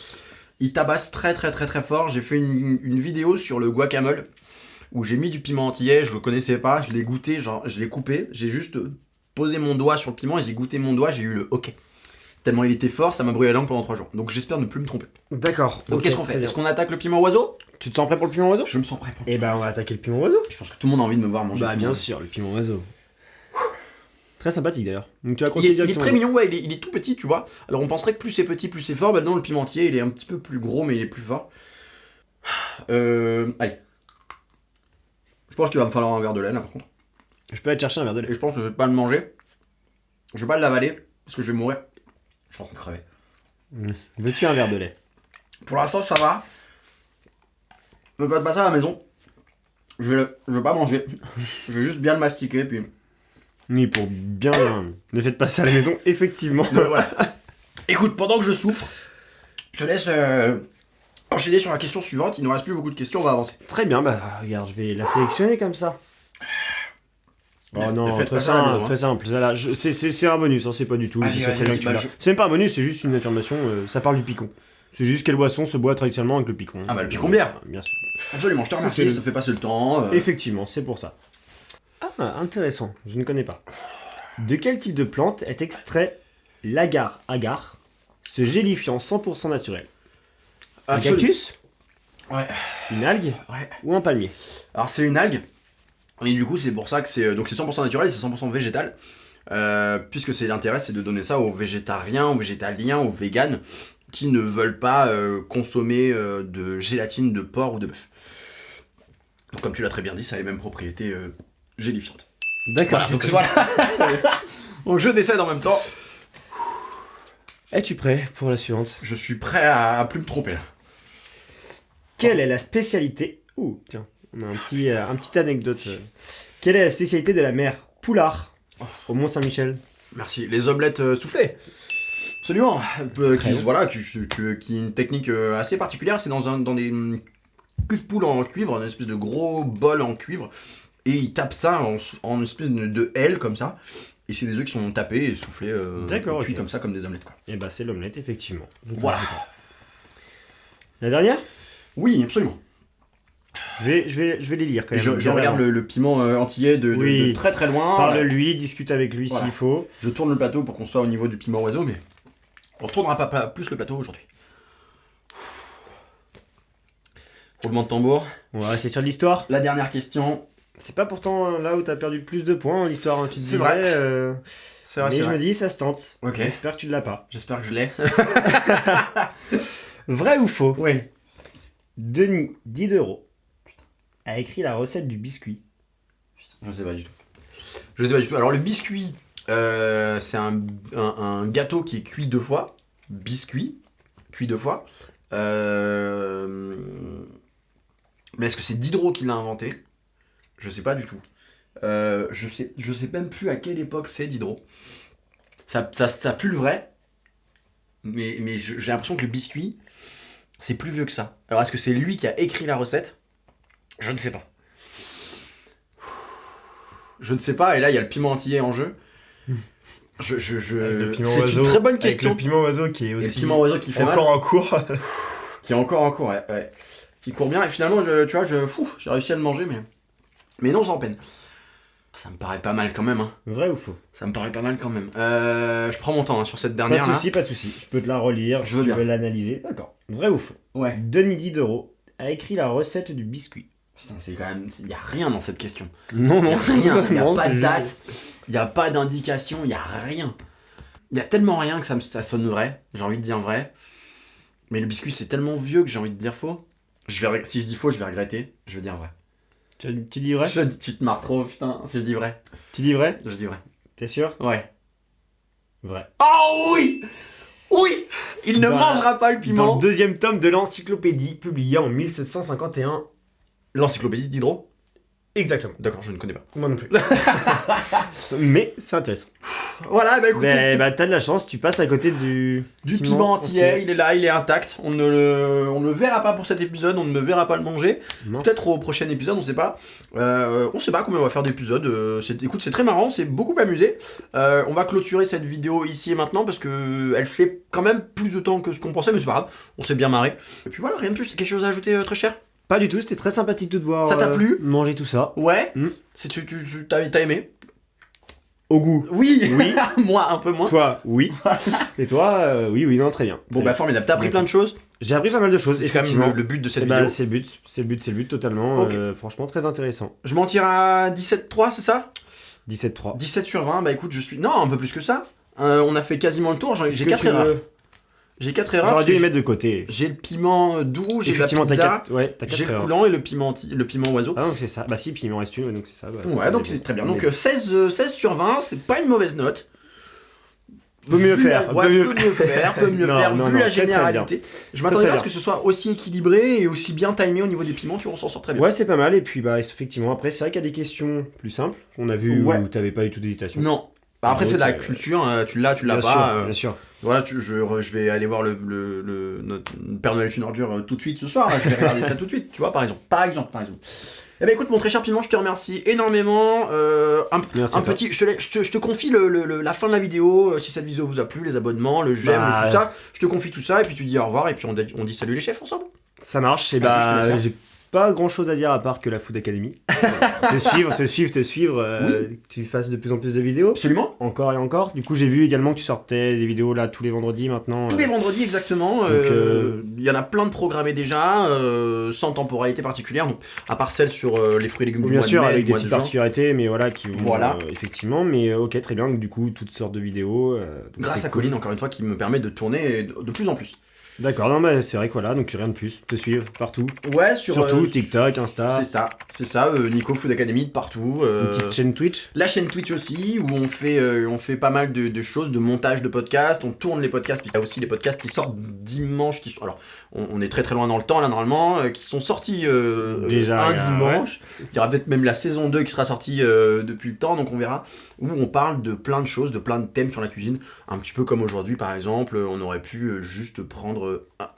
il tabasse très fort. J'ai fait une vidéo sur le guacamole où j'ai mis du piment antillais, je le connaissais pas, je l'ai goûté, genre je l'ai coupé, j'ai juste posé mon doigt sur le piment et j'ai goûté mon doigt, j'ai eu le ok. Tellement il était fort, ça m'a brûlé la langue pendant 3 jours. Donc j'espère ne plus me tromper. D'accord. Donc ok, qu'est-ce qu'on fait? très bien. Est-ce qu'on attaque le piment oiseau? Tu te sens prêt pour le piment oiseau? Je me sens prêt pour le Eh ben, on va attaquer le piment oiseau. Je pense que tout le monde a envie de me voir manger. Bah, le bien piment sûr, le piment oiseau. Très sympathique d'ailleurs. Donc tu vas oiseau. continuer Il est directement. très mignon, ouais, il est tout petit, tu vois. Alors on penserait que plus c'est petit, plus c'est fort. Bah non, le pimentier, il est un petit peu plus gros, mais il est plus fort. Allez. Je pense qu'il va me falloir un verre de lait là par contre. Je peux aller te chercher un verre de Et lait. je pense que je vais pas le manger. Je vais pas l'avaler parce que je vais mourir. Je suis en train de crever. Veux-tu un verre de lait? Pour l'instant, ça va. Ne faites pas ça à la maison. Je vais pas manger. Je vais juste bien le mastiquer puis. Oui, pour bien. Ne faites pas ça à la maison, effectivement. Voilà. Écoute, pendant que je souffre, je te laisse enchaîner sur la question suivante. Il ne reste plus beaucoup de questions, on va avancer. Très bien, bah regarde, je vais la sélectionner comme ça. Oh Ne non, faites très pas ça à la simple, maison, hein. très simple. Là, c'est un bonus, hein, c'est pas du tout. Vas-y, je sais vas-y, très bien vas-y, que tu bah, l'as. C'est même pas un bonus, c'est juste une affirmation. Ça parle du picon. C'est juste quelle boisson se boit traditionnellement avec le picon. Ah bah, le picon bière. Bien sûr. Absolument, je te remercie, ça fait passer le temps. Effectivement, c'est pour ça. Ah, intéressant, je ne connais pas. De quel type de plante est extrait l'agar-agar, ce gélifiant 100% naturel? Un Absolument. cactus? Ouais. Une algue? Ouais. Ou un palmier? Alors c'est une algue. Et du coup c'est pour ça que c'est 100% naturel et c'est 100% végétal. puisque l'intérêt, c'est de donner ça aux végétariens, aux végétaliens, aux véganes, qui ne veulent pas consommer de gélatine de porc ou de bœuf. Donc comme tu l'as très bien dit, ça a les mêmes propriétés gélifiantes. D'accord. Voilà, donc voilà. Donc je décède en même temps. Es-tu prêt pour la suivante? Je suis prêt à plus me tromper là. Quelle est la spécialité... Ouh, tiens, on a un petit anecdote. Quelle est la spécialité de la mère Poulard au Mont-Saint-Michel? Merci. Les omelettes soufflées. Absolument. Qui est une technique assez particulière. C'est dans des culs de poule en cuivre, une espèce de gros bol en cuivre. Et ils tapent ça en une espèce de L comme ça. Et c'est des œufs qui sont tapés et soufflés. D'accord, cuits ok. comme ça, comme des omelettes, quoi. Et bah c'est l'omelette, effectivement. Je ne Voilà. sais pas. La dernière? Oui, absolument. Je vais les lire quand même. Je bien regarde avant. le piment antillais de Oui. très très loin. Parle-lui, discute avec lui Voilà. s'il faut. Je tourne le plateau pour qu'on soit au niveau du piment oiseau, mais on tournera pas plus le plateau aujourd'hui. Roulement de tambour. On va rester sur l'histoire. La dernière question. C'est pas pourtant là où t'as perdu le plus de points en l'histoire, hein, tu te C'est disais. vrai. C'est Mais je me dis, ça se tente. Ok. J'espère que tu l'as pas. J'espère que je l'ai. Vrai ou faux? Oui. Denis Diderot a écrit la recette du biscuit. Je sais pas du tout. Je sais pas du tout. Alors le biscuit, c'est un gâteau qui est cuit 2 fois. Biscuit, cuit 2 fois. Mais est-ce que c'est Diderot qui l'a inventé? Je sais pas du tout. Je sais même plus à quelle époque c'est Diderot. Ça pue le vrai. Mais j'ai l'impression que le biscuit, c'est plus vieux que ça. Alors est-ce que c'est lui qui a écrit la recette? Je ne sais pas. Je ne sais pas, et là il y a le piment antillais en jeu. Le piment C'est oiseau, une très bonne avec question. le piment oiseau qui est Et le aussi piment oiseau qui fait encore mal, en cours. qui est encore en cours, ouais. Qui court bien, et finalement, tu vois, j'ai réussi à le manger, mais non sans peine. Ça me paraît pas mal quand même, hein. Vrai ou faux? Ça me paraît pas mal quand même. Je prends mon temps hein, sur cette dernière là. Pas de soucis. Je peux te la relire, Je si veux tu bien. veux l'analyser. D'accord. Vrai ou faux? Ouais. Denis Diderot a écrit la recette du biscuit. Putain, c'est quand même. Il y a rien dans cette question. Non, Il y a rien. Il y a non, pas c'est de juste- date. Il y a pas d'indication. Il y a rien. Il y a tellement rien que ça sonne vrai. J'ai envie de dire vrai. Mais le biscuit c'est tellement vieux que j'ai envie de dire faux. Si je dis faux, je vais regretter. Je vais dire vrai. Tu dis vrai? Tu te marres trop, putain. Si je dis vrai. Tu dis vrai? Je dis vrai. T'es sûr? Ouais. Vrai. Oh oui. Oui. Il ne Dans mangera pas le Dans piment. le deuxième tome de l'encyclopédie, publié en 1751. L'encyclopédie d'Hydro. Exactement. D'accord, je ne connais pas. Moi non plus. Mais c'est intéressant. Voilà, bah écoutez, Mais c'est bah, t'as de la chance, tu passes à côté du piment antillais, il est là, il est intact. On ne le verra pas pour cet épisode, on ne me verra pas le manger. Mince. Peut-être au prochain épisode, on sait pas. On sait pas combien on va faire d'épisodes. Écoute, c'est très marrant, c'est beaucoup amusé. On va clôturer cette vidéo ici et maintenant parce que elle fait quand même plus de temps que ce qu'on pensait, mais c'est pas grave. On s'est bien marré. Et puis voilà, rien de plus. Quelque chose à ajouter, très cher? Pas du tout, c'était très sympathique de te voir. Ça t'a plu manger tout ça. Ouais. Mm. T'as aimé? Au goût. Oui. Oui. Moi, un peu moins. Toi, oui. Et toi, oui, non, très bien. Bon Très bah bien. formidable. T'as appris plein de choses. J'ai appris pas mal de choses. C'est quand même effectivement. le but de cette Eh ben, vidéo. c'est le but, totalement. Ok. Franchement, très intéressant. Je m'en tire à 17,3, c'est ça? 17-3. 17 sur 20, bah écoute, je suis. Non, un peu plus que ça. On a fait quasiment le tour, j'ai Est-ce que 4 tu erreurs. veux- J'ai 4 erreurs. J'aurais parce dû que les mettre de côté. j'ai le piment doux, j'ai la Effectivement, t'as pizza, 4 ouais, j'ai le erreurs. coulant et le piment oiseau. Ah, donc c'est ça. Bah si, puis il m'en reste une, donc c'est ça. Bah, Ouais, donc mais c'est bon, très bien. on Donc est- 16 sur 20, c'est pas une mauvaise note. Peut mieux Vu faire, ouais, peut mieux peut mieux faire, peut mieux Non, faire, non, vu non, la très, très généralité. Je m'attendais très pas à ce bien. que ce soit aussi équilibré et aussi bien timé au niveau des piments, tu vois, on s'en sort très bien. Ouais, c'est pas mal. Et puis, bah, effectivement, après, c'est vrai qu'il y a des questions plus simples qu'on a vu Ouais. où t'avais pas eu toute d'hésitation. Non. Bah après, c'est de la Donc, culture, tu l'as bien pas. sûr, bien sûr. Voilà, je vais aller voir notre Père Noël est une ordure tout de suite ce soir. Là, je vais regarder ça tout de suite, tu vois, par exemple. Eh ben écoute, mon très cher Piment, je te remercie énormément. Merci Un à toi. petit, je te confie la fin de la vidéo. Si cette vidéo vous a plu, les abonnements, le j'aime, Bah, et tout ça, je te confie tout ça et puis tu dis au revoir et puis on dit salut les chefs ensemble. Ça marche. Et Vas-y, je te bah, laisse faire. j'ai pas grand chose à dire à part que la Food Academy. te suivre, Oui. que tu fasses de plus en plus de vidéos. Absolument. Encore et encore. Du coup, j'ai vu également que tu sortais des vidéos là tous les vendredis maintenant. Tous les vendredis exactement, Donc, il y en a plein de programmés déjà, sans temporalité particulière, donc à part celle sur les fruits et légumes du Bien mois sûr, de mai, avec du des mois de petites juin. particularités, mais voilà, qui vont, Voilà. effectivement. Mais ok, très bien. Donc, du coup, toutes sortes de vidéos. Donc Grâce c'est à cool. Colline, encore une fois, qui me permet de tourner de plus en plus. D'accord, non, mais c'est vrai que voilà, donc rien de plus. Te suivre partout. Ouais, Surtout TikTok, Insta. C'est ça, Nico Food Academy de partout. Une petite chaîne Twitch. La chaîne Twitch aussi, où on fait pas mal de choses, de montage de podcasts, on tourne les podcasts, puis il y a aussi les podcasts qui sortent dimanche, qui sont, alors on est très très loin dans le temps là normalement, qui sont sortis Déjà, un ouais. dimanche, il y aura peut-être même la saison 2 qui sera sortie depuis le temps, donc on verra, où on parle de plein de choses, de plein de thèmes sur la cuisine, un petit peu comme aujourd'hui par exemple, on aurait pu juste prendre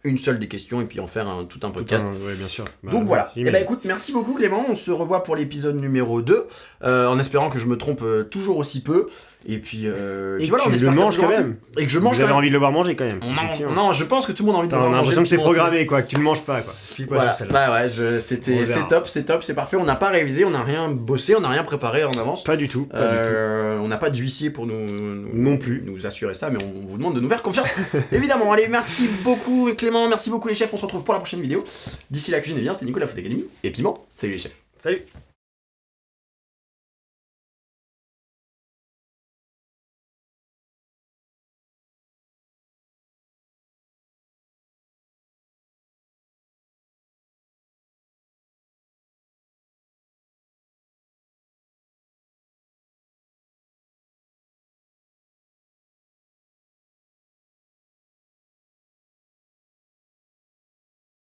une seule des questions et puis en faire tout un podcast. Ouais, bien sûr. Bah, Donc voilà. Et j'imagine. bah écoute, merci beaucoup Clément. On se revoit pour l'épisode numéro 2, en espérant que je me trompe toujours aussi peu. Et puis, Et voilà, que on tu espère le que ça manges vous quand aura plu. même. Et que je Vous mange quand avez même. envie de le voir manger quand même. Non, effectivement. non, je pense que tout le monde a envie de T'as le voir manger, l'impression que c'est le piment, programmé quoi, que tu le manges pas quoi. Pile poil Voilà, sur celle-là. bah ouais, On c'est verra. top, c'est parfait. On n'a pas révisé, on n'a rien bossé, on n'a rien préparé en avance. Pas du tout. Pas du tout. On n'a pas d'huissier pour Non plus. nous assurer ça, mais on vous demande de nous faire confiance. Évidemment, allez, merci beaucoup Clément, merci beaucoup les chefs, on se retrouve pour la prochaine vidéo. D'ici la cuisine, et bien, c'était Nicolas Food Academy et Piment. Salut les chefs. Salut.